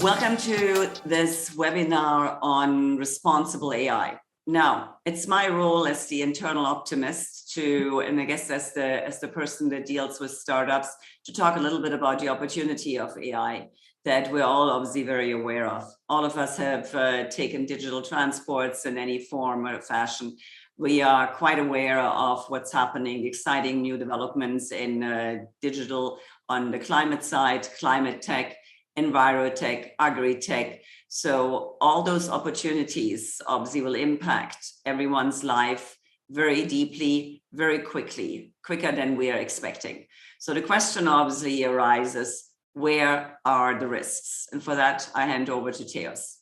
Welcome to this webinar on responsible AI. Now, it's my role as the internal optimist and I guess as the person that deals with startups, to talk a little bit about the opportunity of AI that we're all obviously very aware of. All of us have taken digital transports in any form or fashion. We are quite aware of what's happening, exciting new developments in digital on the climate side, climate tech, envirotech, agri-tech. So all those opportunities obviously will impact everyone's life very deeply, very quickly, quicker than we are expecting. So the question obviously arises, where are the risks? And for that, I hand over to Theos.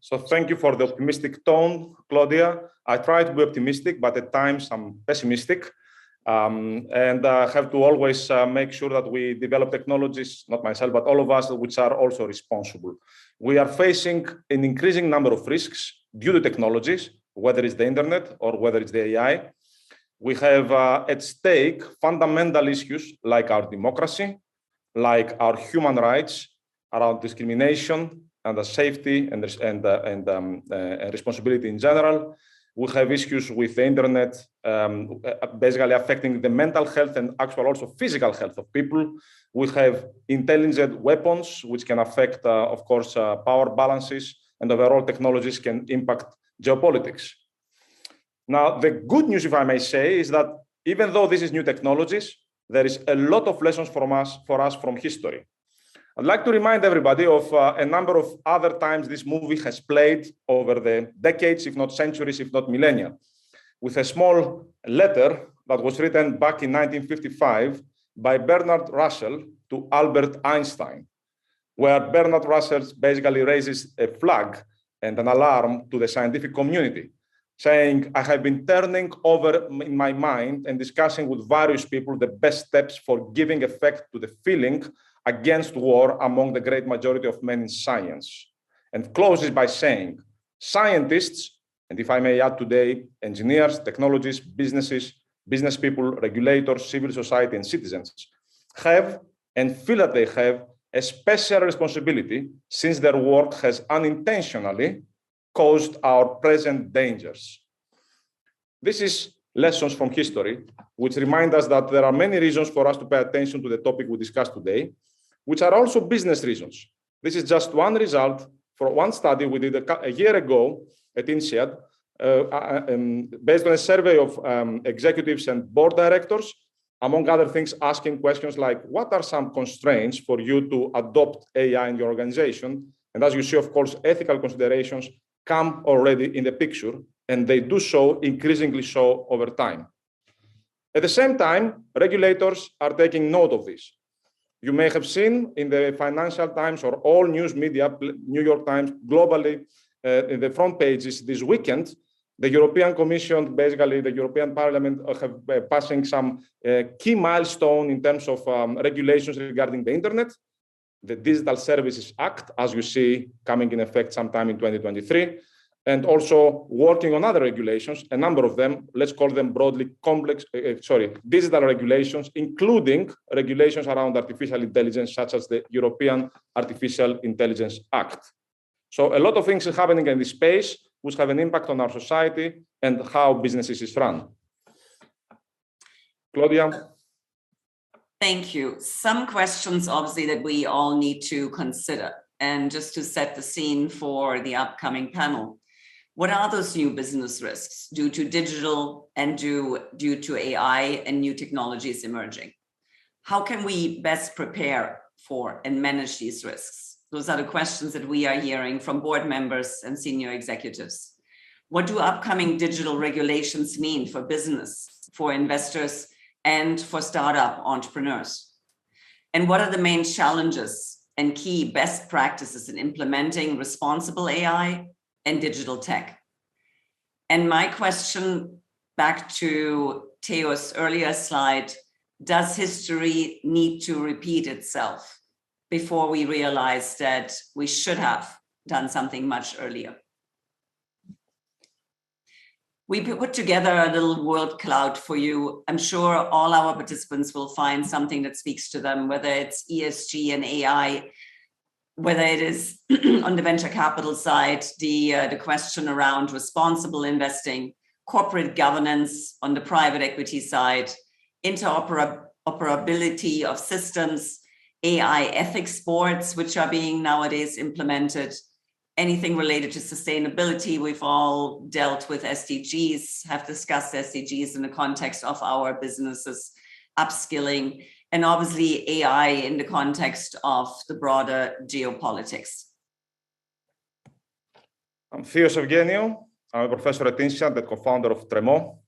So thank you for the optimistic tone, Claudia. I try to be optimistic, but at times I'm pessimistic. And I have to always make sure that we develop technologies, not myself, but all of us, which are also responsible. We are facing an increasing number of risks due to technologies, whether it's the internet or whether it's the AI. We have at stake fundamental issues like our democracy, like our human rights around discrimination and the safety and responsibility in general. We have issues with the internet, basically affecting the mental health and actual also physical health of people. We have intelligent weapons, which can affect, of course, power balances, and overall technologies can impact geopolitics. Now, the good news, if I may say, is that even though this is new technologies, there is a lot of lessons for us from history. I'd like to remind everybody of a number of other times this movie has played over the decades, if not centuries, if not millennia, with a small letter that was written back in 1955 by Bernard Russell to Albert Einstein, where Bernard Russell basically raises a flag and an alarm to the scientific community, saying, I have been turning over in my mind and discussing with various people the best steps for giving effect to the feeling against war among the great majority of men in science, and closes by saying, scientists, and if I may add today, engineers, technologists, business people, regulators, civil society, and citizens have and feel that they have a special responsibility since their work has unintentionally caused our present dangers. This is lessons from history, which remind us that there are many reasons for us to pay attention to the topic we discussed today, which are also business reasons. This is just one result for one study we did a year ago at INSEAD, based on a survey of executives and board directors, among other things, asking questions like, what are some constraints for you to adopt AI in your organization? And as you see, of course, ethical considerations come already in the picture, and they do so, increasingly so over time. At the same time, regulators are taking note of this. You may have seen in the Financial Times or all news media, New York Times, globally, in the front pages this weekend, the European Commission, basically the European Parliament, have passing some key milestone in terms of regulations regarding the internet, the Digital Services Act, as you see, coming in effect sometime in 2023, and also working on other regulations, a number of them, let's call them broadly digital regulations, including regulations around artificial intelligence, such as the European Artificial Intelligence Act. So a lot of things are happening in this space, which have an impact on our society and how businesses is run. Claudia? Thank you. Some questions, obviously, that we all need to consider. And just to set the scene for the upcoming panel, what are those new business risks due to digital and due to AI and new technologies emerging? How can we best prepare for and manage these risks? Those are the questions that we are hearing from board members and senior executives. What do upcoming digital regulations mean for business, for investors, and for startup entrepreneurs? And what are the main challenges and key best practices in implementing responsible AI and digital tech? And my question back to Theos' earlier slide, does history need to repeat itself before we realize that we should have done something much earlier? We put together a little word cloud for you. I'm sure all our participants will find something that speaks to them, whether it's ESG and AI. whether it is on the venture capital side, the question around responsible investing, corporate governance on the private equity side, interoperability of systems, AI ethics boards, which are being nowadays implemented, anything related to sustainability. We've all dealt with SDGs, have discussed SDGs in the context of our businesses, upskilling, and obviously AI in the context of the broader geopolitics. I'm Theos Evgeniou. I'm a professor at INSEAD, the co-founder of Tremo.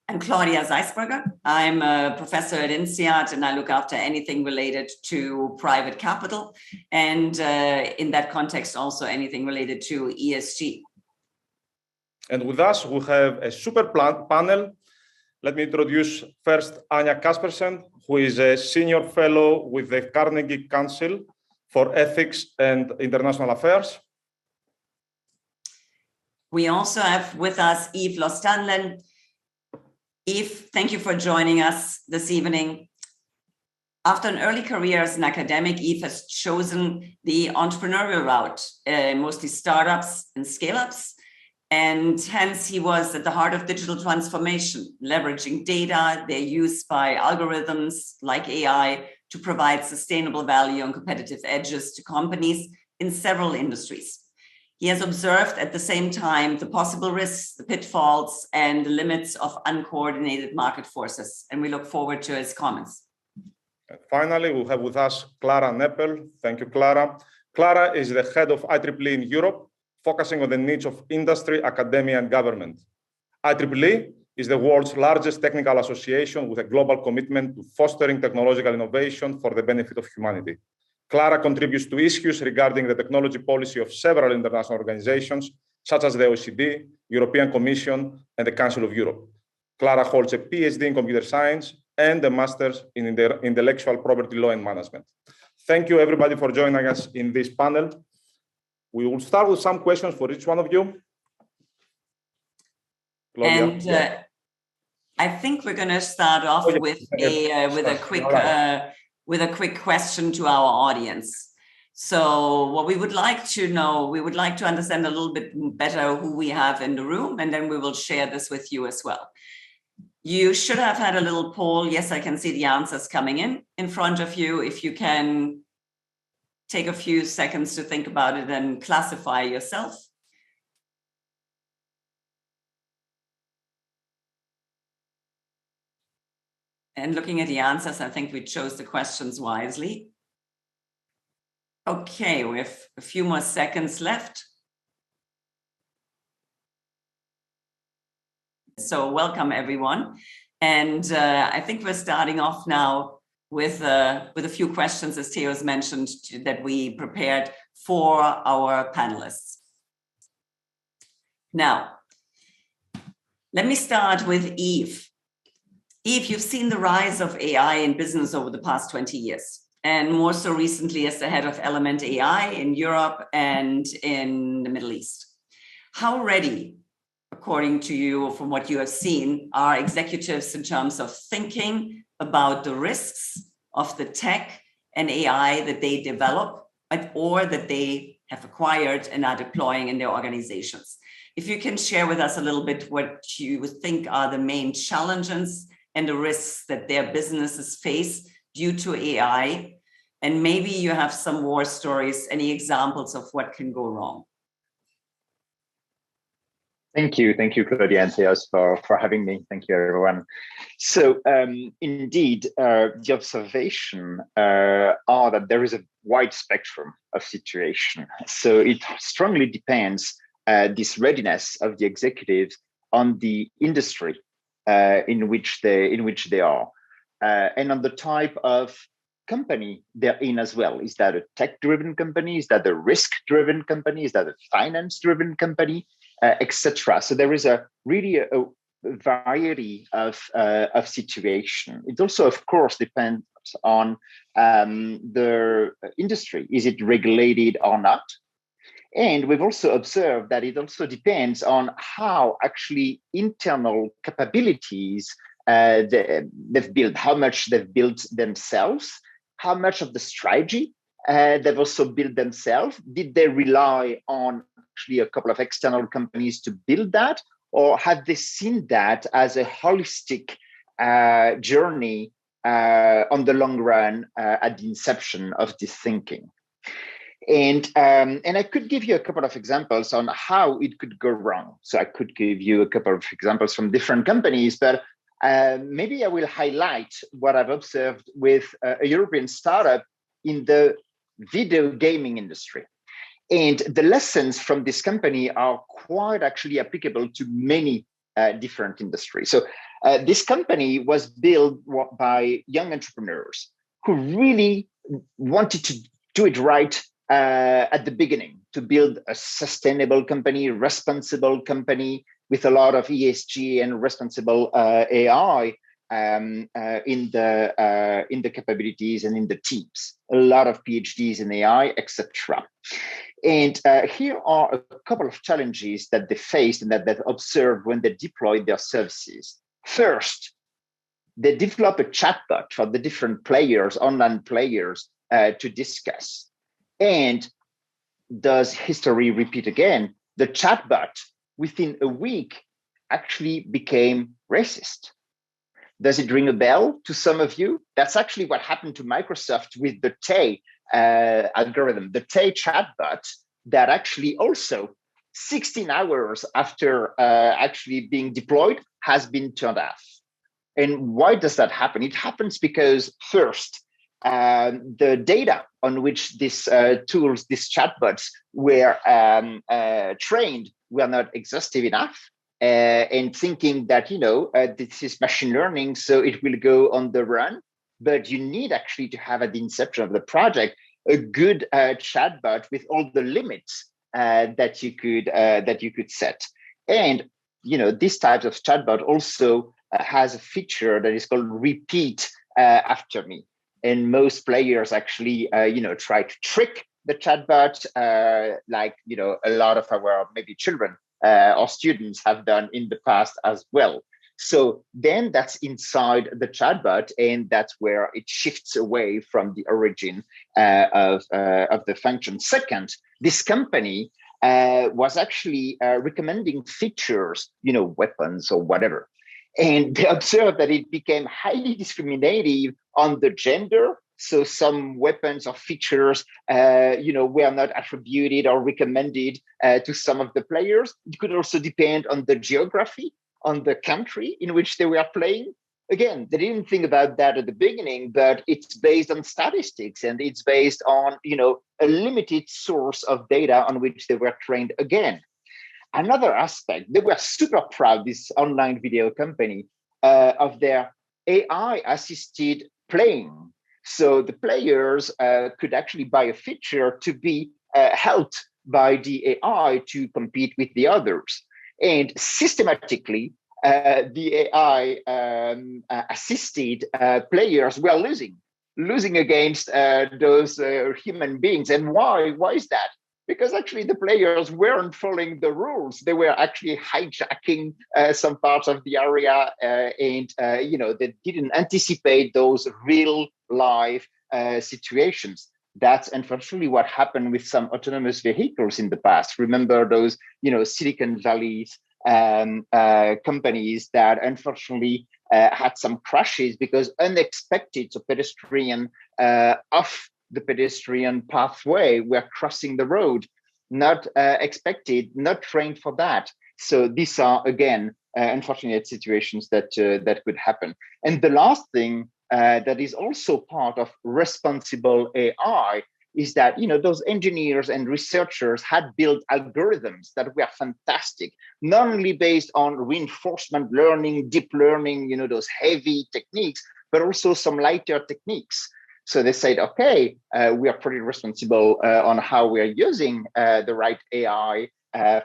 I'm Claudia Zeisberger. I'm a professor at INSEAD, and I look after anything related to private capital, and in that context, also anything related to ESG. And with us, we have a super panel. Let me introduce first Anja Kaspersen, who is a senior fellow with the Carnegie Council for Ethics and International Affairs. We also have with us Yves Lostanlen. Yves, thank you for joining us this evening. After an early career as an academic, Yves has chosen the entrepreneurial route, mostly startups and scale-ups, and hence he was at the heart of digital transformation, leveraging data, their use by algorithms like AI to provide sustainable value and competitive edges to companies in several industries. He has observed at the same time the possible risks, the pitfalls, and the limits of uncoordinated market forces. And we look forward to his comments. And finally, we have with us Clara Neppel. Thank you, Clara. Clara is the head of IEEE in Europe, focusing on the needs of industry, academia, and government. IEEE is the world's largest technical association with a global commitment to fostering technological innovation for the benefit of humanity. Clara contributes to issues regarding the technology policy of several international organizations, such as the OECD, European Commission, and the Council of Europe. Clara holds a PhD in computer science and a master's in intellectual property law and management. Thank you, everybody, for joining us in this panel. We will start with some questions for each one of you. Claudia. And I think we're going to start off with a quick question to our audience. So what we would like to know, we would like to understand a little bit better who we have in the room, and then we will share this with you as well. You should have had a little poll. Yes, I can see the answers coming in front of you. If you can take a few seconds to think about it and classify yourself. And looking at the answers, I think we chose the questions wisely. Okay, we have a few more seconds left. So welcome, everyone. And I think we're starting off now with a few questions, as Theos mentioned, that we prepared for our panelists. Now, let me start with Yves. Yves, you've seen the rise of AI in business over the past 20 years, and more so recently as the head of Element.ai in Europe and in the Middle East. How ready, according to you, from what you have seen, are executives in terms of thinking about the risks of the tech and AI that they develop or that they have acquired and are deploying in their organizations? If you can share with us a little bit what you think are the main challenges and the risks that their businesses face due to AI, and maybe you have some war stories, any examples of what can go wrong. Thank you, Claudia and Theos, for having me. Thank you, everyone. So indeed, the observation are that there is a wide spectrum of situation. So it strongly depends this readiness of the executives on the industry in which they are, and on the type of company they're in as well. Is that a tech-driven company? Is that a risk-driven company? Is that a finance-driven company, etc.? So there is really a variety of situation. It also, of course, depends on the industry. Is it regulated or not? And we've also observed that it also depends on how actually internal capabilities they've built, how much they've built themselves, how much of the strategy they've also built themselves? Did they rely on actually a couple of external companies to build that? Or have they seen that as a holistic journey on the long run at the inception of this thinking? And I could give you a couple of examples on how it could go wrong. So I could give you a couple of examples from different companies, but maybe I will highlight what I've observed with a European startup in the video gaming industry. And the lessons from this company are quite actually applicable to many different industries. So this company was built by young entrepreneurs who really wanted to do it right at the beginning, to build a sustainable company, responsible company with a lot of ESG and responsible AI in the capabilities and in the teams. A lot of PhDs in AI, etc. And here are a couple of challenges that they faced and that they've observed when they deployed their services. First, they develop a chatbot for the different players, online players, to discuss. And does history repeat again? The chatbot, within a week, actually became racist. Does it ring a bell to some of you? That's actually what happened to Microsoft with the TAE algorithm, the TAE chatbot, that actually also 16 hours after actually being deployed has been turned off. And why does that happen? It happens because first, the data on which these tools, these chatbots were trained were not exhaustive enough. And thinking that, this is machine learning, so it will go on the run. But you need actually to have at the inception of the project a good chatbot with all the limits that you could set. And this type of chatbot also has a feature that is called repeat after me. And most players actually try to trick the chatbot, like a lot of our maybe children or students have done in the past as well. So then that's inside the chatbot, and that's where it shifts away from the origin of the function. Second, this company was actually recommending features, weapons or whatever. And they observed that it became highly discriminative on the gender. So some weapons or features, were not attributed or recommended to some of the players. It could also depend on the geography, on the country in which they were playing. Again, they didn't think about that at the beginning, but it's based on statistics and it's based on, a limited source of data on which they were trained again. Another aspect, they were super proud, this online video company, of their AI-assisted playing. So the players could actually buy a feature to be helped by the AI to compete with the others. And systematically, the AI assisted players were losing against those human beings. And why? Why is that? Because actually the players weren't following the rules. They were actually hijacking some parts of the area, and they didn't anticipate those real life situations. That's unfortunately what happened with some autonomous vehicles in the past. Remember those, Silicon Valley companies that unfortunately had some crashes because unexpected, so pedestrian off the pedestrian pathway were crossing the road, not expected, not trained for that. So these are, again, unfortunate situations that could happen. And the last thing that is also part of responsible AI is that, those engineers and researchers had built algorithms that were fantastic, not only based on reinforcement learning, deep learning, those heavy techniques, but also some lighter techniques. So they said, okay, we are pretty responsible on how we are using the right AI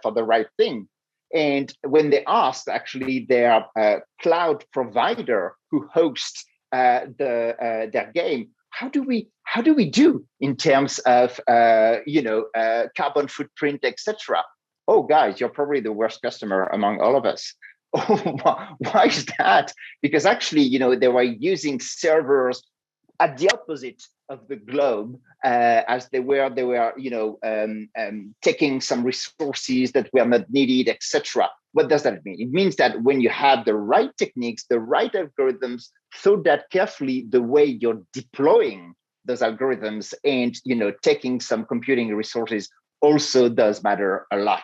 for the right thing. And when they asked actually their cloud provider who hosts their game, how do we do in terms of carbon footprint, etc.? Oh, guys, you're probably the worst customer among all of us. Oh, why is that? Because actually, they were using servers at the opposite of the globe, as they were, taking some resources that were not needed, etc. What does that mean? It means that when you have the right techniques, the right algorithms, thought that carefully, the way you're deploying those algorithms and taking some computing resources also does matter a lot.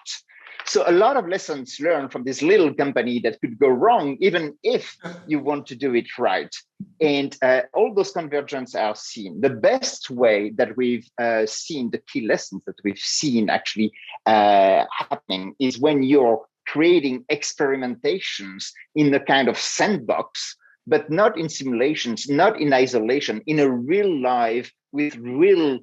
So a lot of lessons learned from this little company that could go wrong, even if you want to do it right. And all those convergences are seen. The best way that we've seen, the key lessons that we've seen actually happening is when you're creating experimentations in a kind of sandbox, but not in simulations, not in isolation, in a real life with real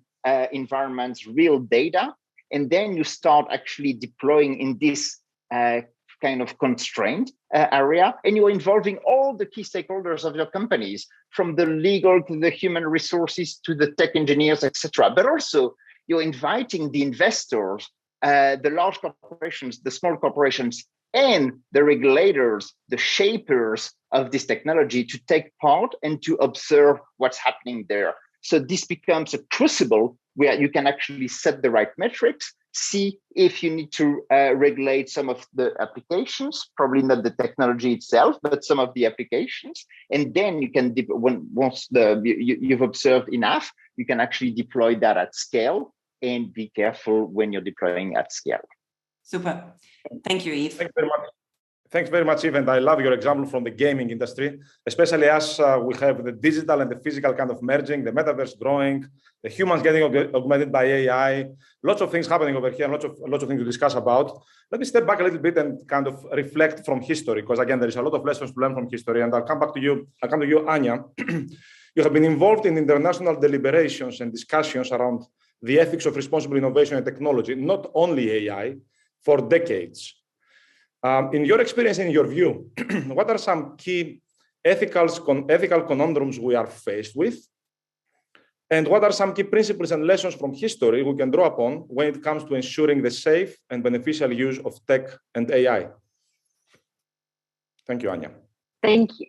environments, real data. And then you start actually deploying in this kind of constrained area, and you're involving all the key stakeholders of your companies, from the legal to the human resources to the tech engineers, etc. But also you're inviting the investors, the large corporations, the small corporations, and the regulators, the shapers of this technology to take part and to observe what's happening there. So this becomes a crucible where you can actually set the right metrics, see if you need to regulate some of the applications, probably not the technology itself, but some of the applications. And then you can, once you've observed enough, you can actually deploy that at scale, and be careful when you're deploying at scale. Super. Thank you, Yves. Thank you very much. Thanks very much, Yves. And I love your example from the gaming industry, especially as we have the digital and the physical kind of merging, the metaverse growing, the humans getting augmented by AI, lots of things happening over here, lots of things to discuss about. Let me step back a little bit and kind of reflect from history, because again, there is a lot of lessons to learn from history. And I'll come to you, Anja. You have been involved in international deliberations and discussions around the ethics of responsible innovation and technology, not only AI, for decades. In your experience, in your view, what are some key ethical conundrums we are faced with? And what are some key principles and lessons from history we can draw upon when it comes to ensuring the safe and beneficial use of tech and AI? Thank you, Anja. Thank you.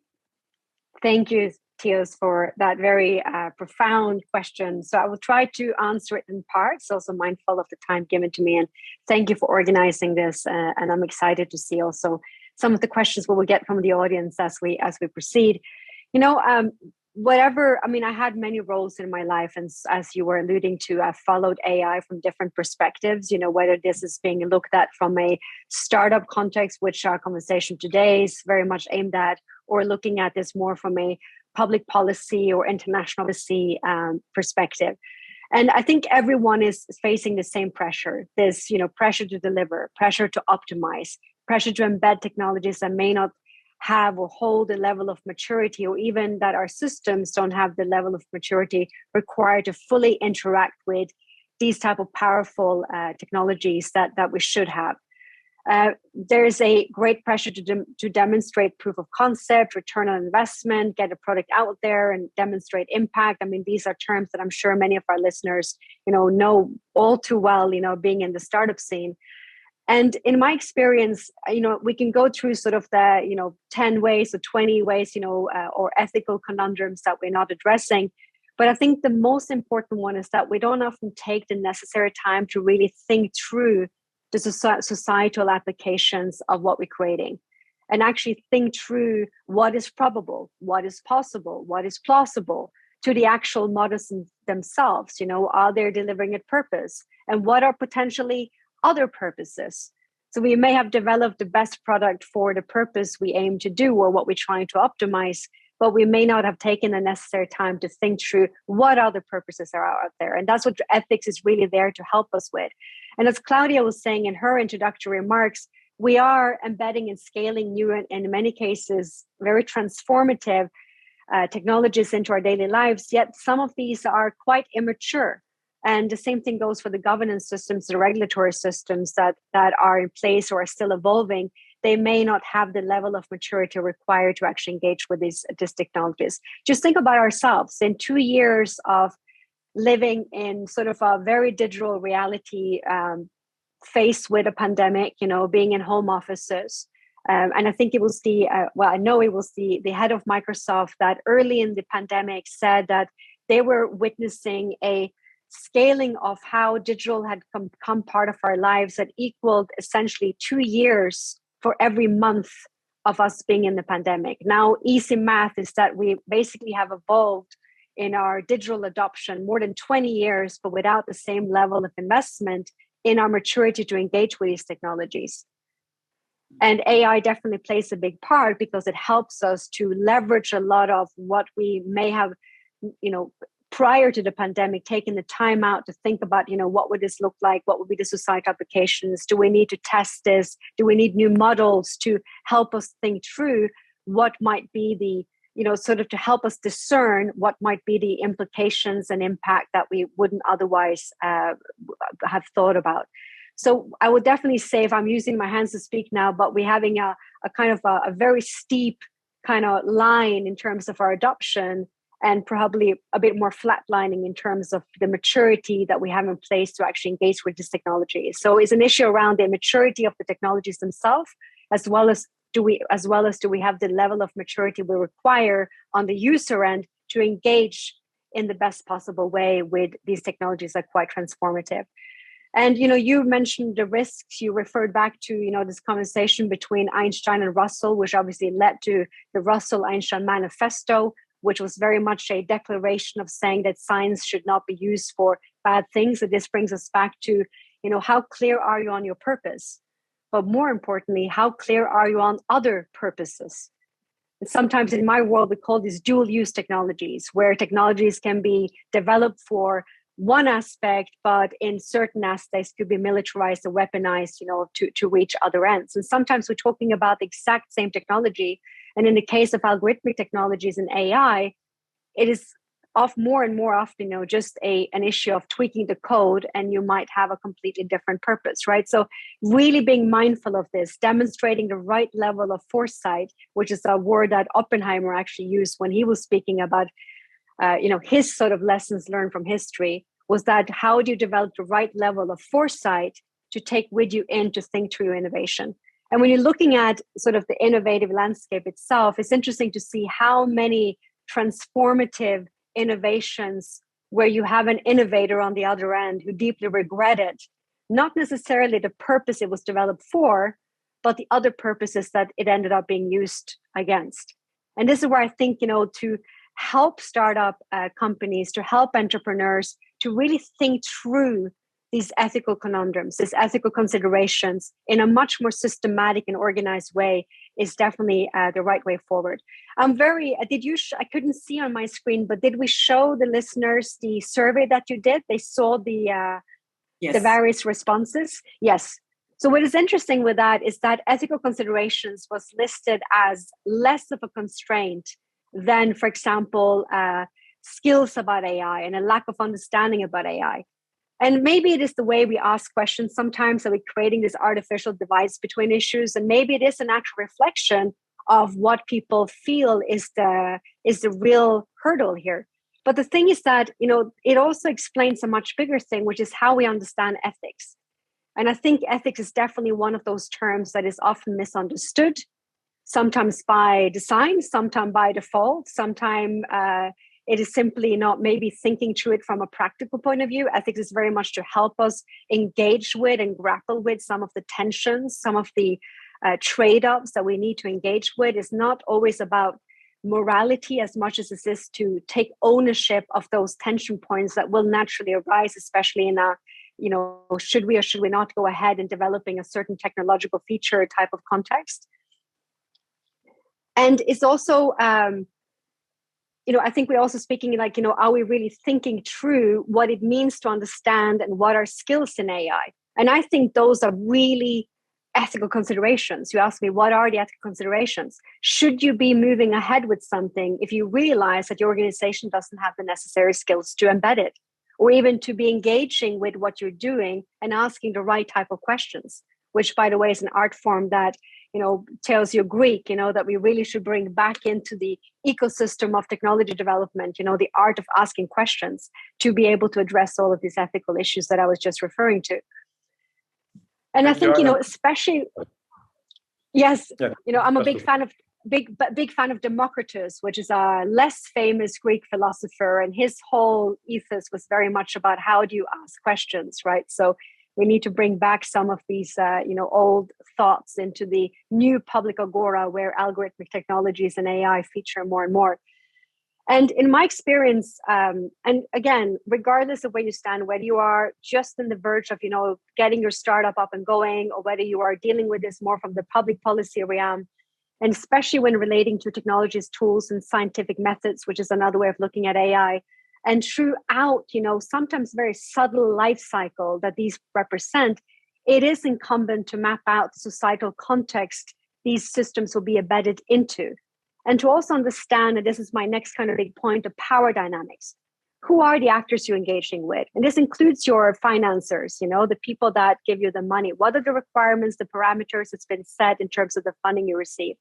Thank you, Theos, for that very profound question. So I will try to answer it in parts, also mindful of the time given to me. And thank you for organizing this. And I'm excited to see also some of the questions we will get from the audience as we proceed. I had many roles in my life, and as you were alluding to, I followed AI from different perspectives, whether this is being looked at from a startup context, which our conversation today is very much aimed at, or looking at this more from a public policy or international policy perspective. And I think everyone is facing the same pressure, this, pressure to deliver, pressure to optimize, pressure to embed technologies that may not have or hold a level of maturity, or even that our systems don't have the level of maturity required to fully interact with these type of powerful technologies that we should have. There is a great pressure to demonstrate proof of concept, return on investment, get a product out there and demonstrate impact. These are terms that I'm sure many of our listeners, know all too well, being in the startup scene. And in my experience, we can go through sort of the, 10 ways or 20 ways, or ethical conundrums that we're not addressing. But I think the most important one is that we don't often take the necessary time to really think through the societal applications of what we're creating, and actually think through what is probable, what is possible, what is plausible to the actual models themselves. Are they delivering a purpose, and what are potentially other purposes? So we may have developed the best product for the purpose we aim to do or what we're trying to optimize, but we may not have taken the necessary time to think through what other purposes are out there. And that's what ethics is really there to help us with. And as Claudia was saying in her introductory remarks, we are embedding and scaling new and in many cases very transformative technologies into our daily lives, yet some of these are quite immature. And the same thing goes for the governance systems, the regulatory systems that are in place or are still evolving. They may not have the level of maturity required to actually engage with these technologies. Just think about ourselves. In 2 years of living in sort of a very digital reality, faced with a pandemic, being in home offices. And I think it was I know it was the head of Microsoft that early in the pandemic said that they were witnessing a scaling of how digital had become part of our lives that equaled essentially 2 years for every month of us being in the pandemic. Now, easy math is that we basically have evolved in our digital adoption more than 20 years, but without the same level of investment in our maturity to engage with these technologies. And AI definitely plays a big part because it helps us to leverage a lot of what we may have, prior to the pandemic, taken the time out to think about, what would this look like? What would be the societal applications? Do we need to test this? Do we need new models to help us think through what might be the, sort of to help us discern what might be the implications and impact that we wouldn't otherwise have thought about. So I would definitely say, if I'm using my hands to speak now, but we're having a kind of a very steep kind of line in terms of our adoption, and probably a bit more flatlining in terms of the maturity that we have in place to actually engage with this technology. So it's an issue around the maturity of the technologies themselves, as well as do we have the level of maturity we require on the user end to engage in the best possible way with these technologies that are quite transformative. And you mentioned the risks. You referred back to this conversation between Einstein and Russell, which obviously led to the Russell-Einstein Manifesto, which was very much a declaration of saying that science should not be used for bad things. So this brings us back to, how clear are you on your purpose? But more importantly, how clear are you on other purposes? And sometimes in my world, we call these dual-use technologies, where technologies can be developed for one aspect, but in certain aspects could be militarized or weaponized, to reach other ends. And sometimes we're talking about the exact same technology. And in the case of algorithmic technologies and AI, it is more and more often, just an issue of tweaking the code, and you might have a completely different purpose, right? So really being mindful of this, demonstrating the right level of foresight, which is a word that Oppenheimer actually used when he was speaking about, his sort of lessons learned from history, was that how do you develop the right level of foresight to take with you in to think through innovation? And when you're looking at sort of the innovative landscape itself, it's interesting to see how many transformative innovations where you have an innovator on the other end who deeply regretted not necessarily the purpose it was developed for, but the other purposes that it ended up being used against. And this is where I think, to help startup companies, to help entrepreneurs to really think through these ethical conundrums, these ethical considerations in a much more systematic and organized way is definitely the right way forward. I'm very, I couldn't see on my screen, but did we show the listeners the survey that you did? They saw the various responses? Yes. So what is interesting with that is that ethical considerations was listed as less of a constraint than, for example, skills about AI and a lack of understanding about AI. And maybe it is the way we ask questions sometimes that we're creating this artificial divides between issues. And maybe it is an actual reflection of what people feel is the real hurdle here. But the thing is that, it also explains a much bigger thing, which is how we understand ethics. And I think ethics is definitely one of those terms that is often misunderstood, sometimes by design, sometimes by default, sometimes it is simply not maybe thinking through it from a practical point of view. Ethics is very much to help us engage with and grapple with some of the tensions, some of the trade-offs that we need to engage with. It's not always about morality as much as it is to take ownership of those tension points that will naturally arise, especially in a, should we or should we not go ahead in developing a certain technological feature type of context. And it's also, I think we're also speaking like, are we really thinking through what it means to understand and what are skills in AI? And I think those are really ethical considerations. You ask me, what are the ethical considerations? Should you be moving ahead with something if you realize that your organization doesn't have the necessary skills to embed it, or even to be engaging with what you're doing and asking the right type of questions, which, by the way, is an art form that, tells you Greek, that we really should bring back into the ecosystem of technology development, the art of asking questions to be able to address all of these ethical issues that I was just referring to. And I think, especially, yes, I'm a big fan of, big fan of Democritus, which is a less famous Greek philosopher, and his whole ethos was very much about how do you ask questions, right? So we need to bring back some of these, old thoughts into the new public agora where algorithmic technologies and AI feature more and more. And in my experience, and again, regardless of where you stand, whether you are just on the verge of, getting your startup up and going, or whether you are dealing with this more from the public policy realm, and especially when relating to technologies, tools, and scientific methods, which is another way of looking at AI, and throughout, sometimes very subtle life cycle that these represent, it is incumbent to map out the societal context these systems will be embedded into. And to also understand, and this is my next kind of big point, of power dynamics. Who are the actors you're engaging with? And this includes your financiers, the people that give you the money. What are the requirements, the parameters that's been set in terms of the funding you receive?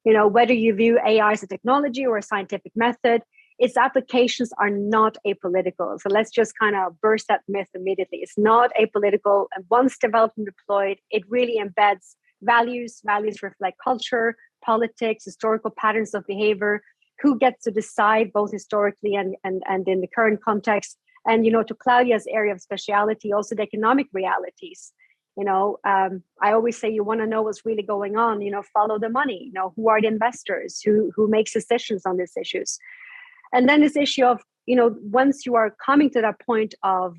Whether you view AI as a technology or a scientific method, its applications are not apolitical. So let's just kind of burst that myth immediately. It's not apolitical. And once developed and deployed, it really embeds values. Values reflect culture, politics, historical patterns of behavior, who gets to decide both historically and in the current context. And, to Claudia's area of speciality, also the economic realities. I always say you want to know what's really going on, follow the money, who are the investors, who makes decisions on these issues. And then this issue of, once you are coming to that point of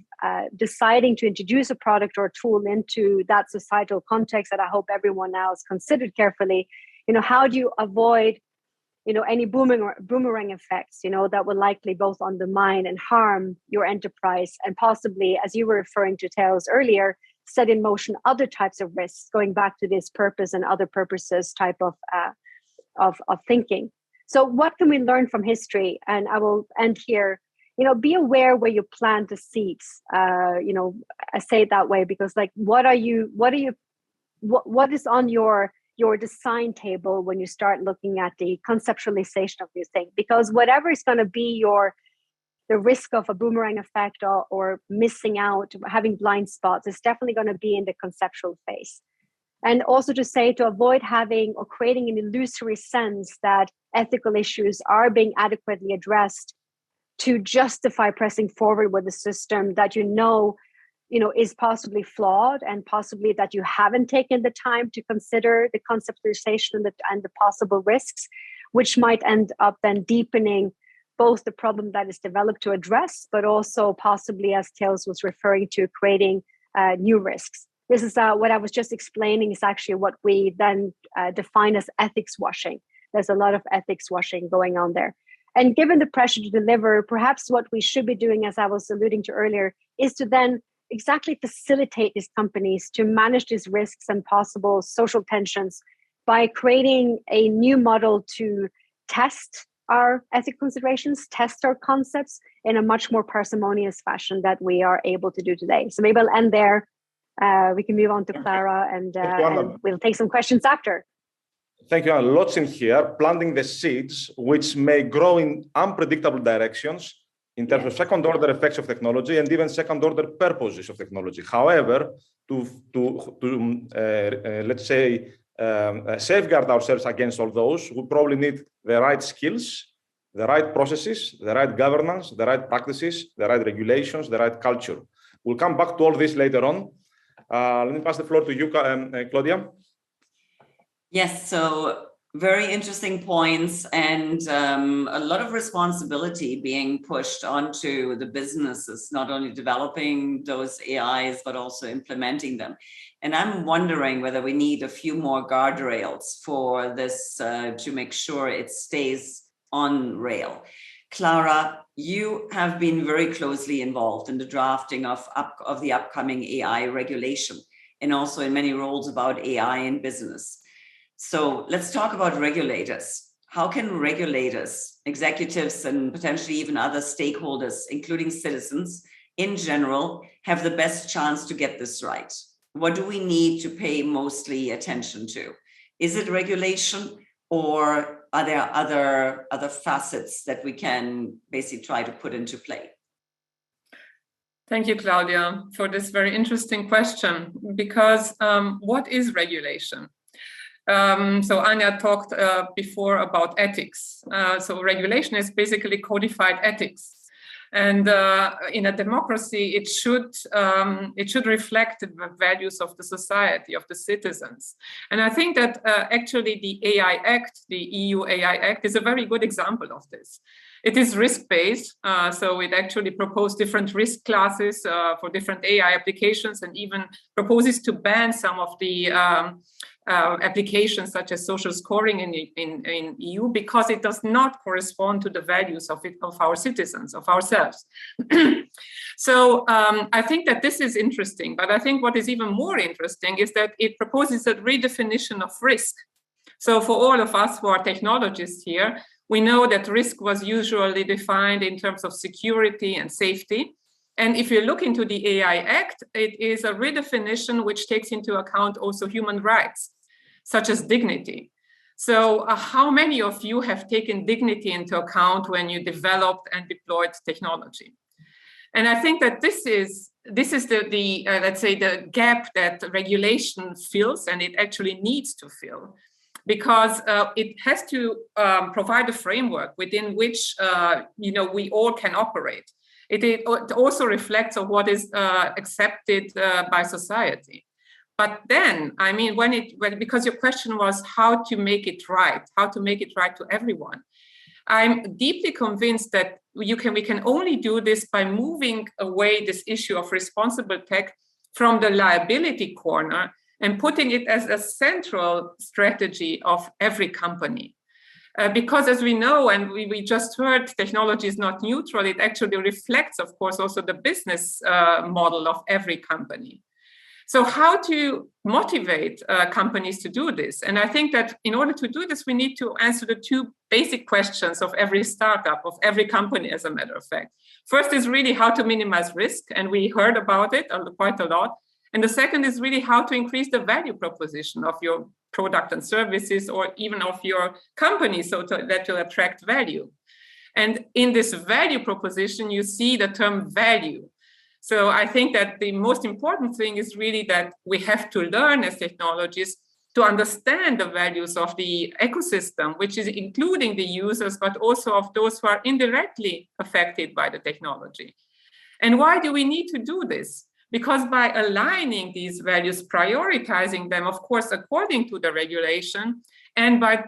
deciding to introduce a product or a tool into that societal context that I hope everyone now has considered carefully, how do you avoid, any boomerang effects, that will likely both undermine and harm your enterprise, and possibly, as you were referring to Theos earlier, set in motion other types of risks, going back to this purpose and other purposes type of thinking. So what can we learn from history? And I will end here. Be aware where you plant the seeds. I say it that way because, what is on your design table when you start looking at the conceptualization of this thing? Because whatever is going to be the risk of a boomerang effect or missing out, having blind spots, is definitely going to be in the conceptual phase. And also to avoid having or creating an illusory sense that ethical issues are being adequately addressed to justify pressing forward with a system that is possibly flawed, and possibly that you haven't taken the time to consider the conceptualization and the possible risks, which might end up then deepening both the problem that is developed to address, but also possibly, as Theos was referring to, creating new risks. This is what I was just explaining is actually what we then define as ethics washing. There's a lot of ethics washing going on there. And given the pressure to deliver, perhaps what we should be doing, as I was alluding to earlier, is to then exactly facilitate these companies to manage these risks and possible social tensions by creating a new model to test our ethical considerations, test our concepts in a much more parsimonious fashion that we are able to do today. So maybe I'll end there. We can move on to Clara, and we'll take some questions after. Thank you, Anja. Lots in here, planting the seeds which may grow in unpredictable directions in terms of second-order effects of technology and even second-order purposes of technology. However, let's say, safeguard ourselves against all those, we probably need the right skills, the right processes, the right governance, the right practices, the right regulations, the right culture. We'll come back to all this later on. Let me pass the floor to you, Claudia. Yes, so very interesting points, and a lot of responsibility being pushed onto the businesses, not only developing those AIs, but also implementing them. And I'm wondering whether we need a few more guardrails for this to make sure it stays on rail. Clara, you have been very closely involved in the drafting of the upcoming AI regulation, and also in many roles about AI in business. So let's talk about regulators. How can regulators, executives, and potentially even other stakeholders, including citizens in general, have the best chance to get this right? What do we need to pay mostly attention to? Is it regulation, or are there other facets that we can basically try to put into play? Thank you, Claudia, for this very interesting question, because what is regulation? So Anja talked before about ethics. So regulation is basically codified ethics. And in a democracy, it should reflect the values of the society, of the citizens. And I think that actually the AI Act, the EU AI Act, is a very good example of this. It is risk-based, so it actually proposed different risk classes for different AI applications, and even proposes to ban some of the applications such as social scoring in EU, because it does not correspond to the values of our citizens, of ourselves. So I think that this is interesting, but I think what is even more interesting is that it proposes a redefinition of risk. So for all of us who are technologists here, we know that risk was usually defined in terms of security and safety. And if you look into the AI Act, it is a redefinition which takes into account also human rights, such as dignity. So how many of you have taken dignity into account when you developed and deployed technology? And I think that this is the let's say the gap that regulation fills, and it actually needs to fill, because it has to provide a framework within which we all can operate. It also reflects on what is accepted by society. But then, I mean, because your question was how to make it right to everyone. I'm deeply convinced that we can only do this by moving away this issue of responsible tech from the liability corner and putting it as a central strategy of every company. Because as we know, and we just heard, technology is not neutral, it actually reflects, of course, also the business model of every company. So how to motivate companies to do this? And I think that in order to do this, we need to answer the two basic questions of every startup, of every company, as a matter of fact. First is really how to minimize risk, and we heard about it quite a lot. And the second is really how to increase the value proposition of your product and services, or even of your company, so that will attract value. And in this value proposition, you see the term value. So I think that the most important thing is really that we have to learn as technologists to understand the values of the ecosystem, which is including the users, but also of those who are indirectly affected by the technology. And why do we need to do this? Because by aligning these values, prioritizing them, of course, according to the regulation, and by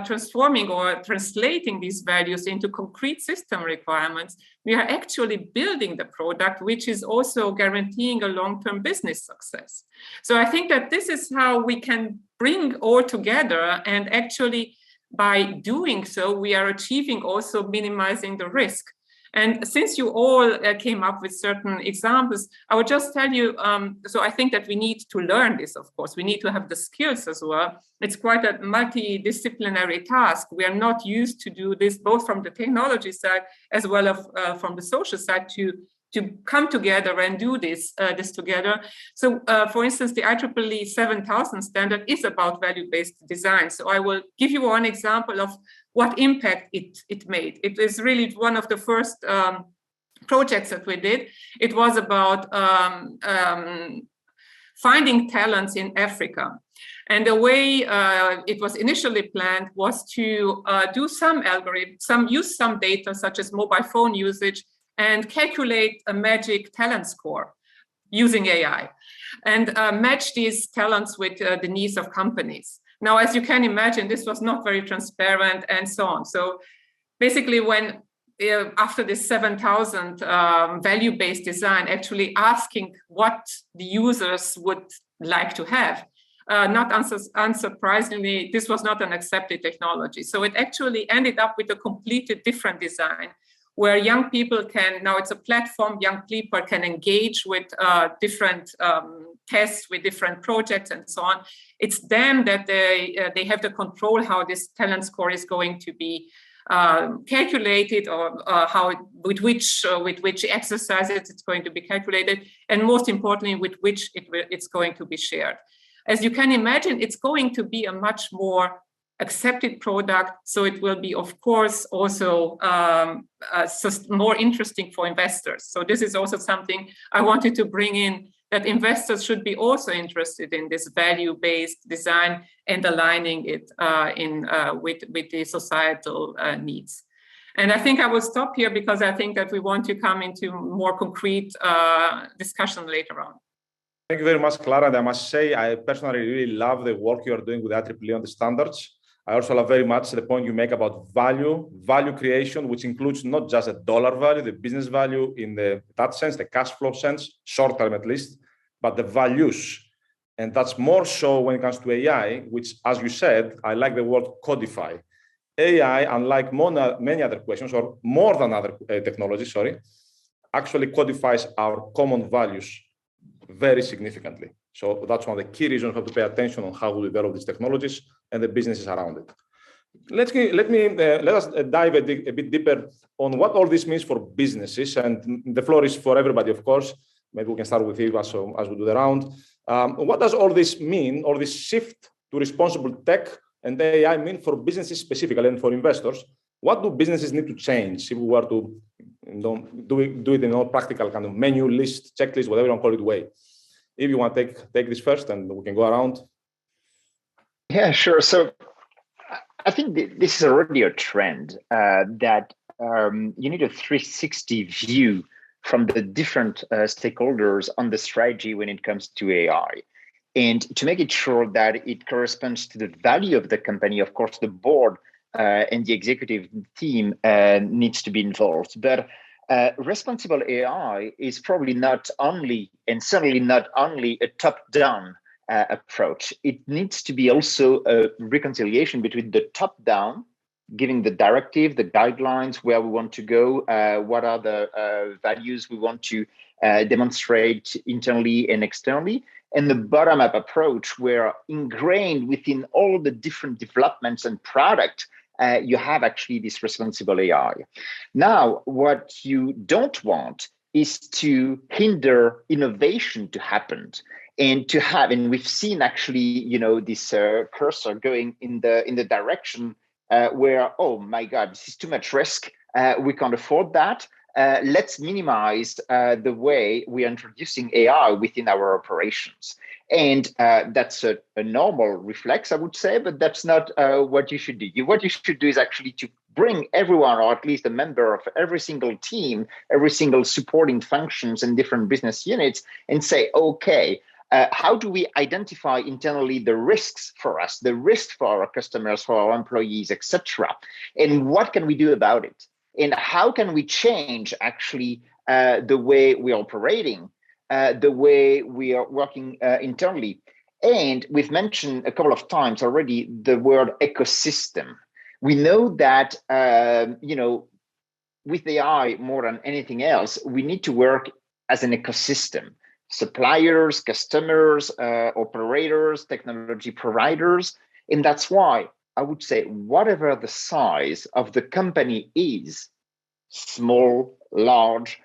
transforming or translating these values into concrete system requirements, we are actually building the product, which is also guaranteeing a long-term business success. So I think that this is how we can bring all together, and actually by doing so, we are achieving also minimizing the risk. And since you all came up with certain examples, I would just tell you, so I think that we need to learn this, of course. We need to have the skills as well. It's quite a multidisciplinary task. We are not used to do this, both from the technology side as well as from the social side, to come together and do this together. So, for instance, the IEEE 7000 standard is about value-based design. So I will give you one example of what impact it made. It is really one of the first projects that we did. It was about finding talents in Africa. And the way it was initially planned was to do some algorithms, use some data such as mobile phone usage, and calculate a magic talent score using AI, and match these talents with the needs of companies. Now, as you can imagine, this was not very transparent and so on. So basically, when after this 7,000 value-based design, actually asking what the users would like to have, not unsurprisingly, this was not an accepted technology. So it actually ended up with a completely different design, where young people can, now it's a platform, young people can engage with different tests, with different projects and so on. It's them that they have the control how this talent score is going to be calculated, or with which exercises it's going to be calculated, and most importantly, with which it's going to be shared. As you can imagine, it's going to be a much more accepted product, so it will be, of course, also more interesting for investors. So this is also something I wanted to bring in that investors should be also interested in this value-based design and aligning it with the societal needs. And I think I will stop here because I think that we want to come into more concrete discussion later on. Thank you very much, Clara. And I must say, I personally really love the work you are doing with IEEE on the standards. I also love very much the point you make about value creation, which includes not just the dollar value, the business value in that sense, the cash flow sense, short term at least, but the values. And that's more so when it comes to AI, which, as you said, I like the word codify. AI, unlike many other questions, or more than other technologies, actually codifies our common values very significantly. So that's one of the key reasons we have to pay attention on how we develop these technologies and the businesses around it. Let us dive a bit deeper on what all this means for businesses. And the floor is for everybody, of course. Maybe we can start with Yves as we do the round. What does all this mean, or this shift to responsible tech and AI mean for businesses specifically and for investors? What do businesses need to change if we were to do it in a practical kind of menu list, checklist, whatever you want to call it way? If you want to take this first, and we can go around. Yeah, sure. So I think this is already a trend that you need a 360 view from the different stakeholders on the strategy when it comes to AI. And to make it sure that it corresponds to the value of the company, of course, the board and the executive team needs to be involved. But responsible AI is probably not only, and certainly not only, a top-down approach. It needs to be also a reconciliation between the top-down, giving the directive, the guidelines, where we want to go, what are the values we want to demonstrate internally and externally, and the bottom-up approach, where ingrained within all the different developments and product, you have actually this responsible AI. Now, what you don't want is to hinder innovation to happen, and to have, and we've seen actually, this cursor going in the direction where, oh my God, this is too much risk. We can't afford that. Let's minimize the way we are introducing AI within our operations. And that's a normal reflex, I would say, but that's not what you should do. What you should do is actually to bring everyone, or at least a member of every single team, every single supporting functions and different business units, and say, okay, how do we identify internally the risks for us, the risks for our customers, for our employees, etc., and what can we do about it? And how can we change actually the way we are operating, the way we are working internally? And we've mentioned a couple of times already the word ecosystem. We know that, with AI more than anything else, we need to work as an ecosystem. Suppliers, customers, operators, technology providers. And that's why I would say, whatever the size of the company is, small, large,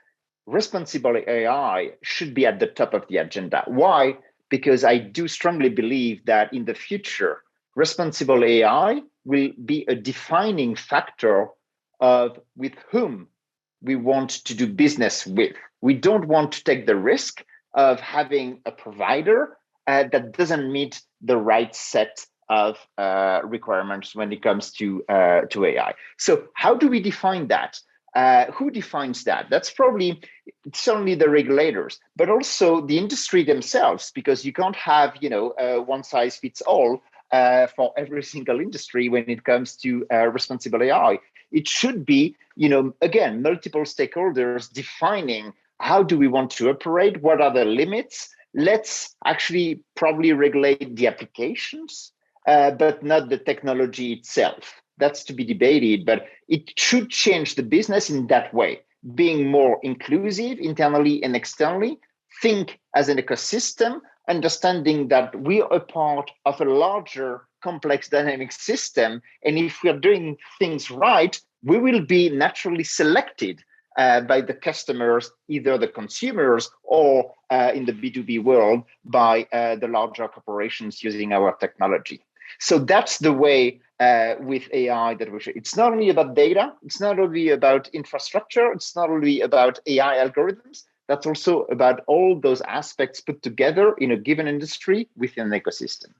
responsible AI should be at the top of the agenda. Why? Because I do strongly believe that in the future, responsible AI will be a defining factor of with whom we want to do business with. We don't want to take the risk of having a provider that doesn't meet the right set of requirements when it comes to AI. So how do we define that? Who defines that? That's probably certainly the regulators, but also the industry themselves, because you can't have one size fits all for every single industry when it comes to responsible AI. It should be, again, multiple stakeholders defining how do we want to operate, what are the limits. Let's actually probably regulate the applications, but not the technology itself. That's to be debated, but it should change the business in that way, being more inclusive internally and externally, think as an ecosystem, understanding that we are a part of a larger, complex dynamic system. And if we are doing things right, we will be naturally selected by the customers, either the consumers or in the B2B world by the larger corporations using our technology. So that's the way with AI that we should. It's not only about data, it's not only about infrastructure, it's not only about AI algorithms, that's also about all those aspects put together in a given industry within an ecosystem.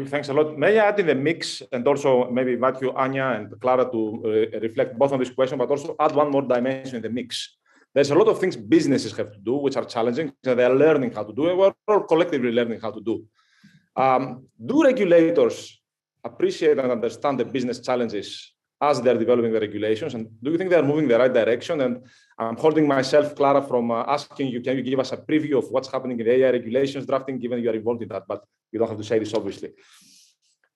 Thanks a lot. May I add in the mix, and also maybe invite you, Anja and Clara, to reflect both on this question, but also add one more dimension in the mix. There's a lot of things businesses have to do, which are challenging, so they are learning how to do it, or collectively learning how to do. Do regulators appreciate and understand the business challenges as they're developing the regulations? And do you think they're moving in the right direction? And I'm holding myself, Clara, from asking you, can you give us a preview of what's happening in the AI regulations drafting, given you are involved in that, but you don't have to say this, obviously.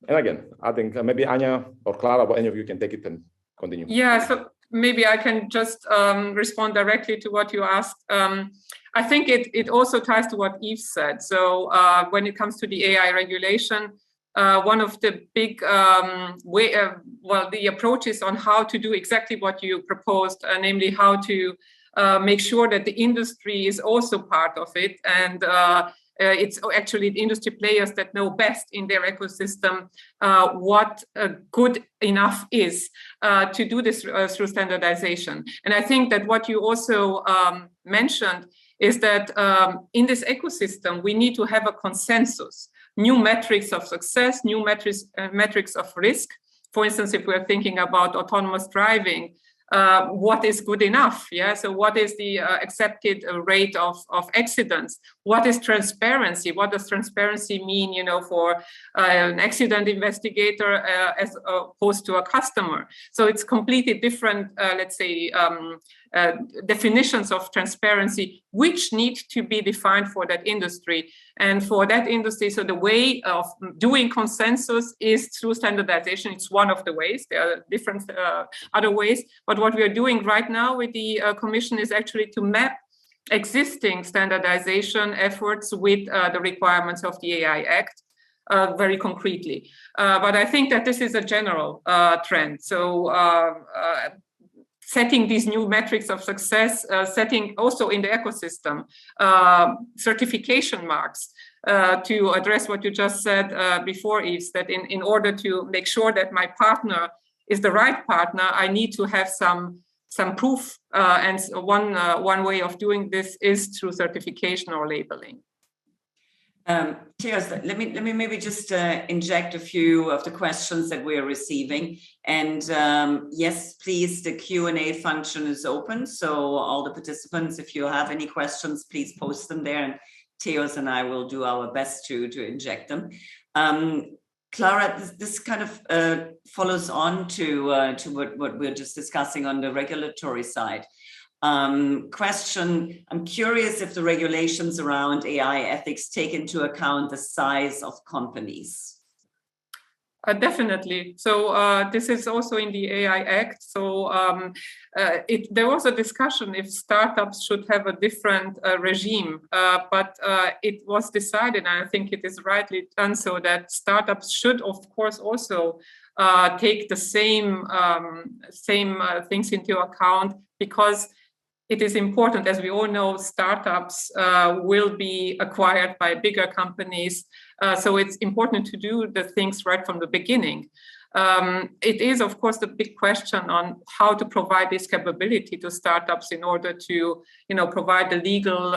And again, I think maybe Anja or Clara, or any of you can take it and continue. Yeah, so maybe I can just respond directly to what you asked. I think it also ties to what Yves said. So when it comes to the AI regulation, one of the big the approaches on how to do exactly what you proposed, namely how to make sure that the industry is also part of it, and it's actually the industry players that know best in their ecosystem what good enough is to do this through standardization. And I think that what you also mentioned is that in this ecosystem, we need to have a consensus, new metrics of success, new metrics of risk. For instance, if we're thinking about autonomous driving, what is good enough? Yeah. So what is the accepted rate of accidents? What is transparency? What does transparency mean, for an accident investigator as opposed to a customer? So it's completely different, let's say, definitions of transparency, which need to be defined for that industry. And for that industry, so the way of doing consensus is through standardization. It's one of the ways. There are different other ways. But what we are doing right now with the Commission is actually to map existing standardization efforts with the requirements of the AI Act very concretely. But I think that this is a general trend. So setting these new metrics of success, setting also in the ecosystem certification marks to address what you just said before, Yves, that in order to make sure that my partner is the right partner, I need to have some proof, and one way of doing this is through certification or labeling. Theos, let me maybe just inject a few of the questions that we're receiving. And yes, please, the Q&A function is open. So all the participants, if you have any questions, please post them there, and Theos and I will do our best to inject them. Clara, this kind of follows on to what we're just discussing on the regulatory side. Question, I'm curious if the regulations around AI ethics take into account the size of companies. Definitely. So this is also in the AI Act. So there was a discussion if startups should have a different regime, but it was decided, and I think it is rightly done, so that startups should, of course, also take the same things into account, because it is important, as we all know, startups will be acquired by bigger companies. So it's important to do the things right from the beginning. It is, of course, the big question on how to provide this capability to startups in order to, provide the legal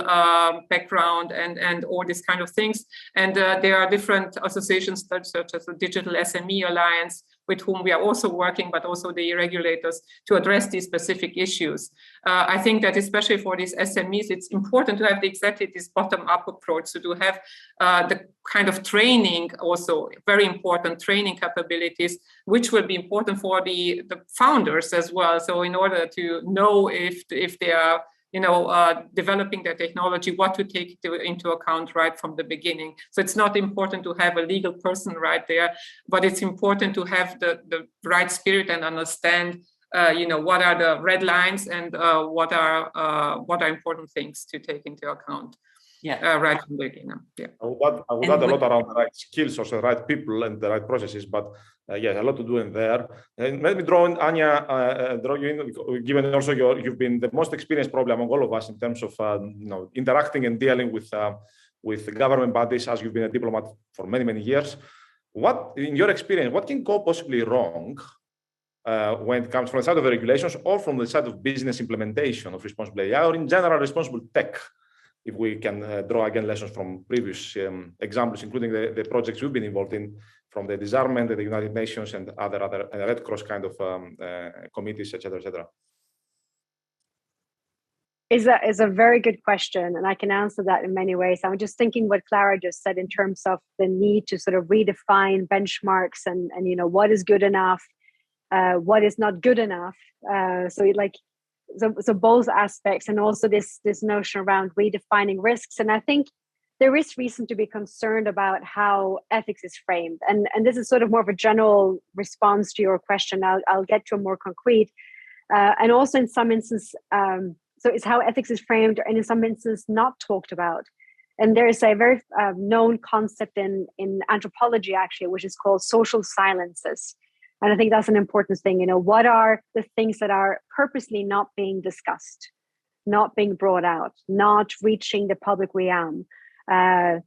background and all these kind of things. And there are different associations such as the Digital SME Alliance, with whom we are also working, but also the regulators, to address these specific issues. I think that especially for these SMEs, it's important to have exactly this bottom-up approach, so to have the kind of training, also very important training capabilities, which will be important for the founders as well. So in order to know if they are developing their technology, what to take into account right from the beginning. So it's not important to have a legal person right there, but it's important to have the right spirit and understand, what are the red lines and what are important things to take into account. Yeah, right from the beginning. Yeah. I would add a lot around the right skills, also the right people and the right processes, but a lot to do in there. And let me draw in Anja, draw you in, given also you've been the most experienced probably among all of us in terms of interacting and dealing with government bodies, as you've been a diplomat for many, many years. What, in your experience, what can go possibly wrong when it comes from the side of the regulations or from the side of business implementation of responsible AI, or in general responsible tech, if we can draw again lessons from previous examples, including the projects we've been involved in, from the disarmament, the United Nations, and other Red Cross kind of committees, etc., etc. Is a very good question, and I can answer that in many ways. I'm just thinking what Clara just said in terms of the need to sort of redefine benchmarks and what is good enough, what is not good enough. So both aspects, and also this notion around redefining risks. And I think there is reason to be concerned about how ethics is framed. And this is sort of more of a general response to your question. I'll get to a more concrete. And also in some instances, so it's how ethics is framed, and in some instances not talked about. And there is a very known concept in anthropology, actually, which is called social silences. And I think that's an important thing. What are the things that are purposely not being discussed, not being brought out, not reaching the public realm?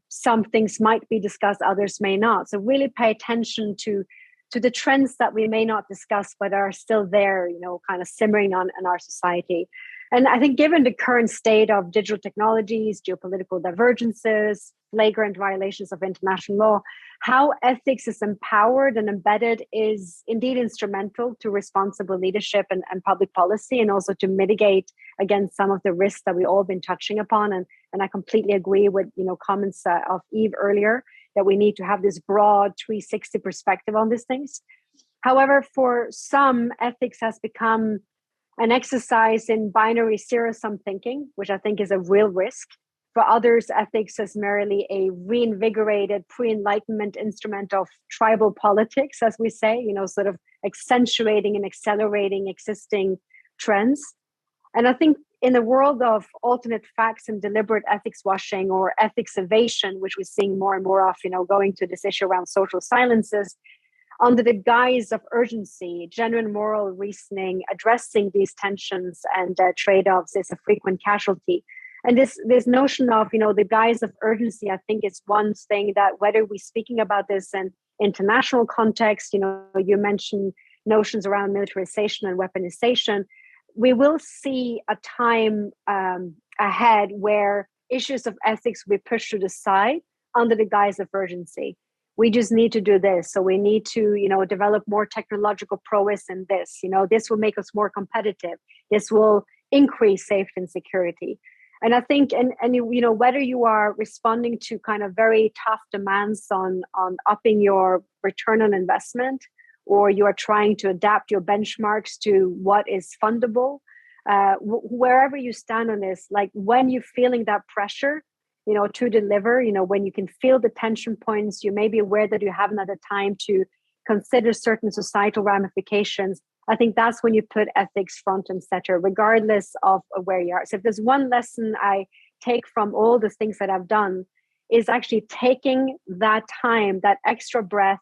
Some things might be discussed, others may not. So really pay attention to the trends that we may not discuss, but are still there, kind of simmering on in our society. And I think given the current state of digital technologies, geopolitical divergences, flagrant violations of international law, how ethics is empowered and embedded is indeed instrumental to responsible leadership and public policy, and also to mitigate against some of the risks that we've all been touching upon. And I completely agree with comments of Yves earlier, that we need to have this broad 360 perspective on these things. However, for some, ethics has become an exercise in binary zero-sum thinking, which I think is a real risk. For others, ethics is merely a reinvigorated pre-Enlightenment instrument of tribal politics, as we say, sort of accentuating and accelerating existing trends. And I think in the world of alternate facts and deliberate ethics washing, or ethics evasion, which we're seeing more and more of, going to this issue around social silences, under the guise of urgency, genuine moral reasoning, addressing these tensions and trade-offs is a frequent casualty. And this notion of, the guise of urgency, I think is one thing that, whether we're speaking about this in international context, you mentioned notions around militarization and weaponization, we will see a time ahead where issues of ethics will be pushed to the side under the guise of urgency. We just need to do this. So we need to, develop more technological prowess in this. This will make us more competitive. This will increase safety and security. And I think, and whether you are responding to kind of very tough demands on upping your return on investment, or you are trying to adapt your benchmarks to what is fundable, wherever you stand on this, like when you're feeling that pressure, to deliver, when you can feel the tension points, you may be aware that you haven't had the time to consider certain societal ramifications. I think that's when you put ethics front and center, regardless of where you are. So if there's one lesson I take from all the things that I've done, is actually taking that time, that extra breath,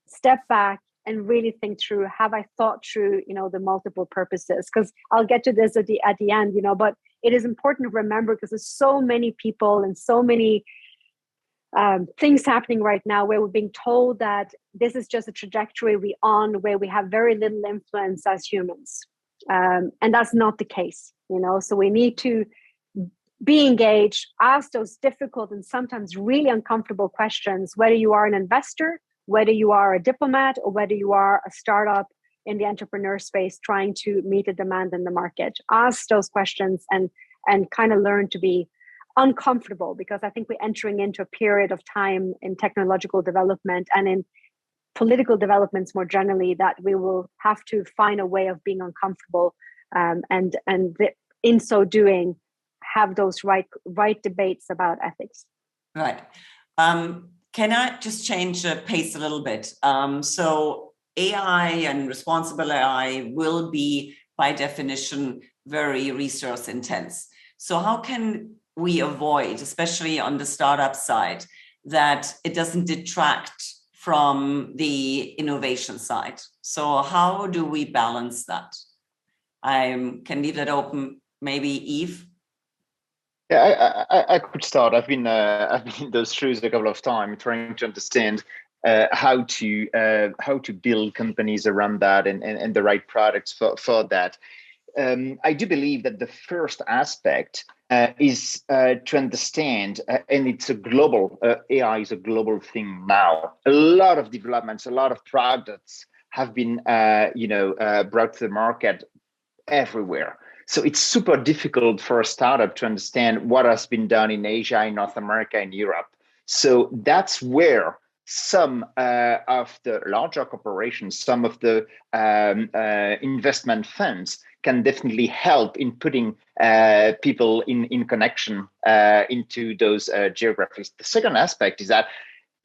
step back and really think through, have I thought through, the multiple purposes? Because I'll get to this at the end, but it is important to remember, because there's so many people and so many things happening right now where we're being told that this is just a trajectory we're on, where we have very little influence as humans. And that's not the case, so we need to be engaged, ask those difficult and sometimes really uncomfortable questions, whether you are an investor, whether you are a diplomat, or whether you are a startup in the entrepreneur space trying to meet a demand in the market. Ask those questions and kind of learn to be uncomfortable, because I think we're entering into a period of time in technological development and in political developments more generally that we will have to find a way of being uncomfortable, and in so doing, have those right debates about ethics. Right. Can I just change the pace a little bit? So AI and responsible AI will be, by definition, very resource intense. So how can we avoid, especially on the startup side, that it doesn't detract from the innovation side? So how do we balance that? I can leave that open. Maybe Yves? Yeah, I could start. I've been in those shoes a couple of times, trying to understand how to build companies around that and the right products for that. I do believe that the first aspect is to understand, and it's a global, AI is a global thing now. A lot of developments, a lot of products have been, brought to the market everywhere. So it's super difficult for a startup to understand what has been done in Asia, in North America, in Europe. So that's where some of the larger corporations, some of the investment funds can definitely help in putting people in connection into those geographies. The second aspect is that,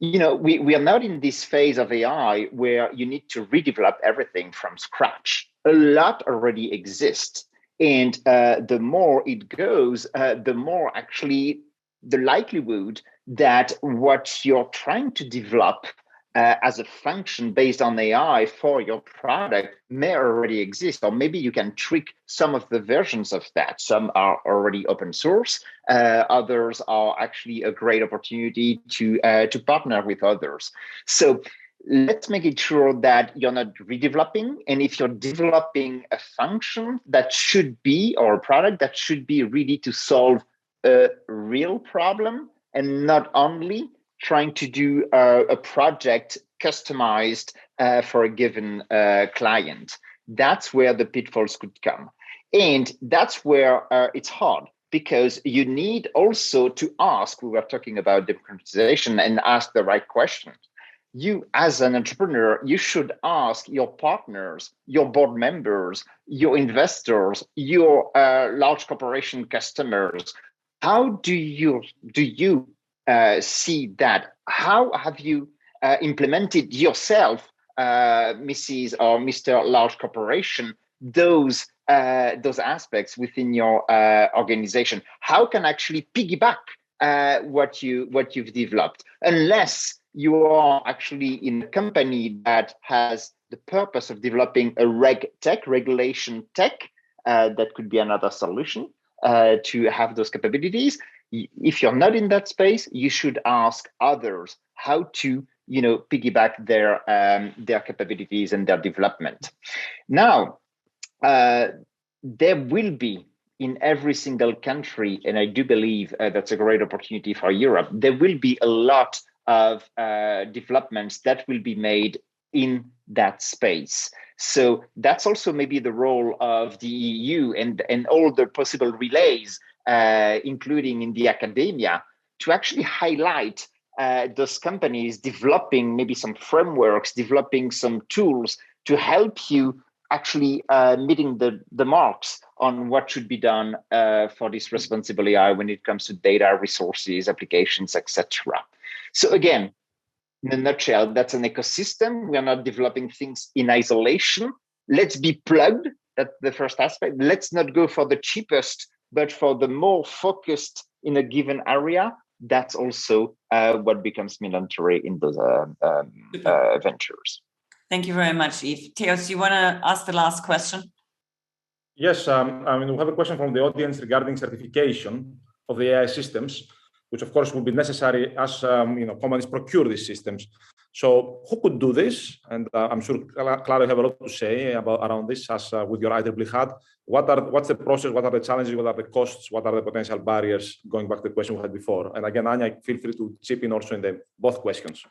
we are not in this phase of AI where you need to redevelop everything from scratch. A lot already exists. And the more it goes, the more actually the likelihood that what you're trying to develop as a function based on AI for your product may already exist, or maybe you can tweak some of the versions of that. Some are already open source, others are actually a great opportunity to partner with others. So let's make it sure that you're not redeveloping, and if you're developing a function that should be, or a product that should be really to solve a real problem, and not only trying to do a project customized for a given client. That's where the pitfalls could come. And that's where it's hard, because you need also to ask, we were talking about democratization, and ask the right questions. You, as an entrepreneur, you should ask your partners, your board members, your investors, your large corporation customers, how do you see that? How have you implemented yourself, Mrs. or Mr. Large Corporation, those aspects within your organization? How can actually piggyback what you've developed, unless you are actually in a company that has the purpose of developing a regulation tech, that could be another solution to have those capabilities. If you're not in that space, you should ask others how to, piggyback their capabilities and their development. Now, there will be in every single country, and I do believe that's a great opportunity for Europe, there will be a lot of developments that will be made in that space. So that's also maybe the role of the EU and all the possible relays, including in the academia, to actually highlight those companies developing maybe some frameworks, developing some tools to help you actually meeting the marks on what should be done for this responsible AI when it comes to data, resources, applications, etc. So again, in a nutshell, that's an ecosystem. We are not developing things in isolation. Let's be plugged. That's the first aspect. Let's not go for the cheapest, but for the more focused in a given area. That's also what becomes mandatory in those ventures. Thank you very much, Yves. Theos, you want to ask the last question? Yes, we have a question from the audience regarding certification of the AI systems, which of course will be necessary as companies procure these systems. So who could do this? And I'm sure Clara have a lot to say around this, as with your IEEE hat. What's the process? What are the challenges? What are the costs? What are the potential barriers? Going back to the question we had before. And again, Anja, feel free to chip in also in both questions.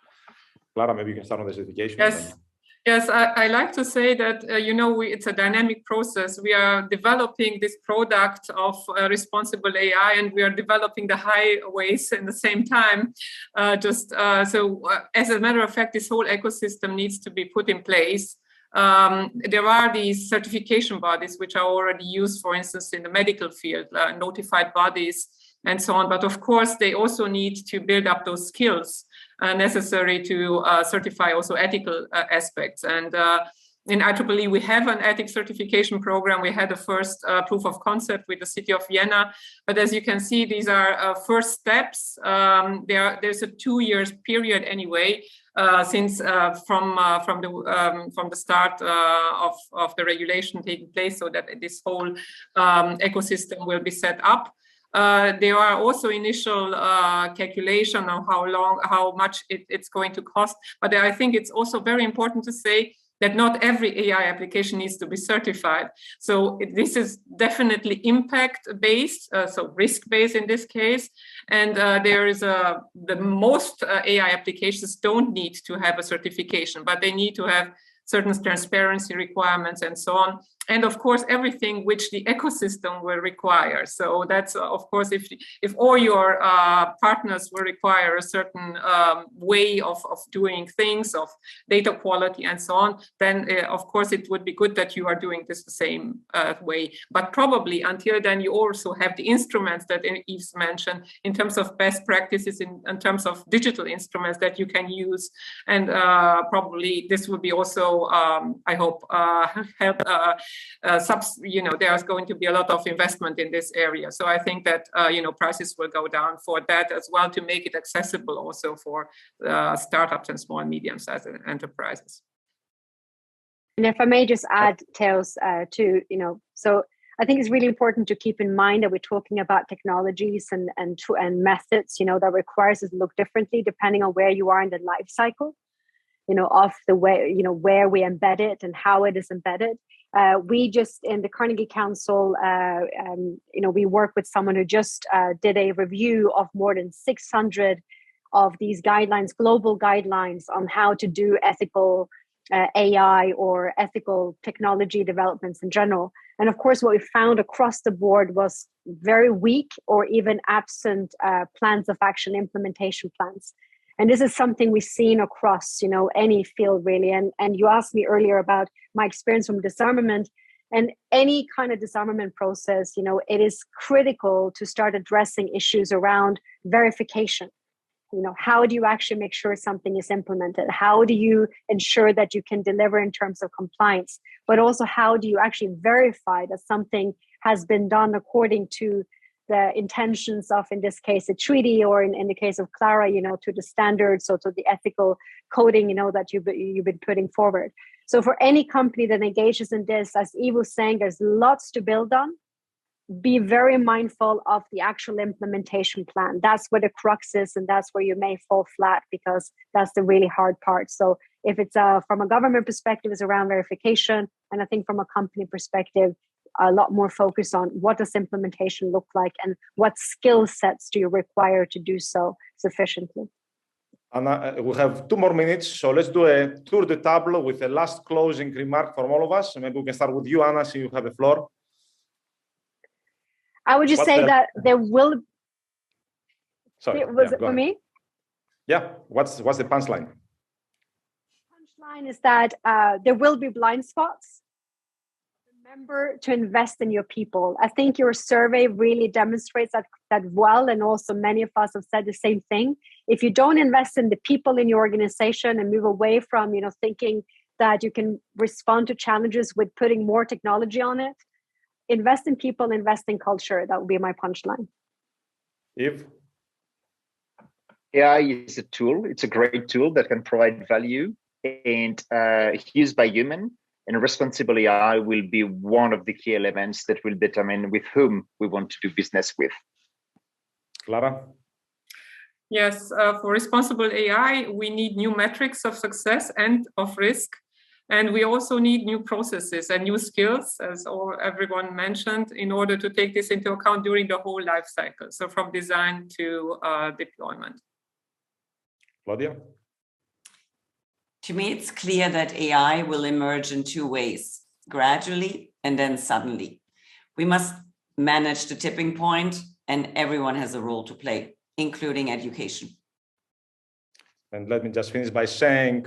Clara, maybe you can start on the certification. Yes. Yes, I like to say that, it's a dynamic process. We are developing this product of responsible AI, and we are developing the highways at the same time. So as a matter of fact, this whole ecosystem needs to be put in place. There are these certification bodies which are already used, for instance, in the medical field, notified bodies and so on. But of course, they also need to build up those skills necessary to certify also ethical aspects. And in IEEE, we have an ethics certification program. We had a first proof of concept with the city of Vienna. But as you can see, these are first steps. There's a 2 years period anyway, since from the start of the regulation taking place, so that this whole ecosystem will be set up. there are also initial calculation of how much it's going to cost. But I think it's also very important to say that not every AI application needs to be certified. So this is definitely impact-based, so risk-based in this case. And there is the most AI applications don't need to have a certification, but they need to have certain transparency requirements and so on. And of course, everything which the ecosystem will require. So that's, of course, if all your partners will require a certain way of doing things, of data quality and so on, then of course it would be good that you are doing this the same way. But probably until then, you also have the instruments that Yves mentioned in terms of best practices, in terms of digital instruments that you can use. And probably this will be also, I hope, help. There's going to be a lot of investment in this area. So I think that, prices will go down for that as well to make it accessible also for startups and small and medium-sized enterprises. And if I may just add, Theos, so I think it's really important to keep in mind that we're talking about technologies and methods, that requires us to look differently depending on where you are in the life cycle, of the way, where we embed it and how it is embedded. We just in the Carnegie Council, we work with someone who just did a review of more than 600 of these guidelines, global guidelines on how to do ethical AI or ethical technology developments in general. And of course, what we found across the board was very weak or even absent plans of action, implementation plans. And this is something we've seen across, any field really. And you asked me earlier about my experience from disarmament, and any kind of disarmament process, it is critical to start addressing issues around verification. How do you actually make sure something is implemented? How do you ensure that you can deliver in terms of compliance? But also, how do you actually verify that something has been done according to the intentions of, in this case, a treaty, or in the case of Clara, to the standards, so to the ethical coding, that you've been putting forward. So for any company that engages in this, as Yves was saying, there's lots to build on. Be very mindful of the actual implementation plan. That's where the crux is, and that's where you may fall flat, because that's the really hard part. So if it's from a government perspective, it's around verification, and I think from a company perspective, a lot more focus on what does implementation look like and what skill sets do you require to do so sufficiently. And we have 2 more minutes, so let's do a tour de table with a last closing remark from all of us. Maybe we can start with you, Anja, so you have the floor. I would just say that there will. Sorry, was it for me? Yeah. What's the punchline? Punchline is that there will be blind spots. Remember to invest in your people. I think your survey really demonstrates that well, and also many of us have said the same thing. If you don't invest in the people in your organization and move away from, thinking that you can respond to challenges with putting more technology on it, invest in people, invest in culture. That would be my punchline. Yves? AI is a tool. It's a great tool that can provide value, and used by human. And responsible AI will be one of the key elements that will determine with whom we want to do business with. Clara? Yes, for responsible AI, we need new metrics of success and of risk. And we also need new processes and new skills, as everyone mentioned, in order to take this into account during the whole life cycle. So from design to deployment. Claudia? To me, it's clear that AI will emerge in 2 ways, gradually and then suddenly. We must manage the tipping point, and everyone has a role to play, including education. And let me just finish by saying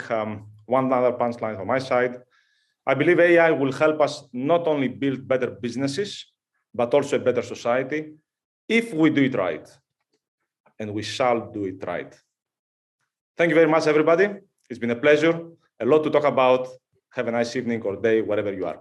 one other punchline from my side. I believe AI will help us not only build better businesses, but also a better society, if we do it right. And we shall do it right. Thank you very much, everybody. It's been a pleasure. A lot to talk about. Have a nice evening or day, wherever you are.